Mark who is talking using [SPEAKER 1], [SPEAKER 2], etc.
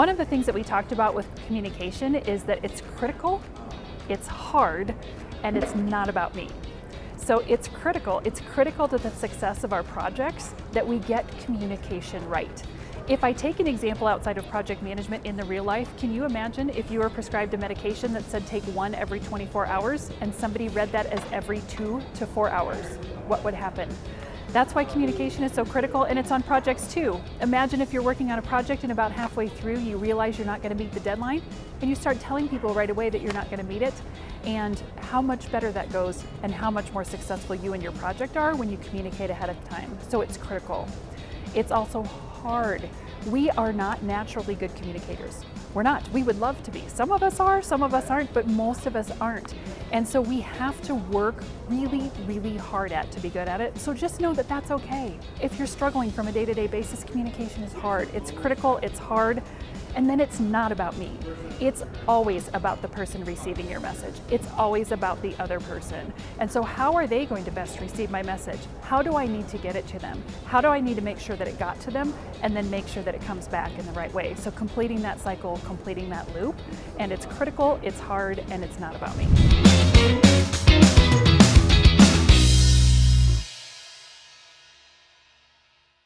[SPEAKER 1] One of the things that we talked about with communication is that it's critical, it's hard, and it's not about me. So it's critical to the success of our projects that we get communication right. If I take an example outside of project management in the real life, can you imagine if you were prescribed a medication that said take one every 24 hours and somebody read that as every 2 to 4 hours? What would happen? That's why communication is so critical, and it's on projects too. Imagine if you're working on a project and about halfway through you realize you're not going to meet the deadline, and you start telling people right away that you're not going to meet it, and how much better that goes and how much more successful you and your project are when you communicate ahead of time. So it's critical. It's also hard. We are not naturally good communicators. We're not. We would love to be. Some of us are, some of us aren't, but most of us aren't. And so we have to work really, really hard to be good at it. So just know that that's okay. If you're struggling from a day-to-day basis, communication is hard. It's critical, it's hard, and then it's not about me. It's always about the person receiving your message. It's always about the other person. And so how are they going to best receive my message? How do I need to get it to them? How do I need to make sure that it got to them and then make sure that it comes back in the right way? So completing that cycle, completing that loop, and it's critical, it's hard, and it's not about me.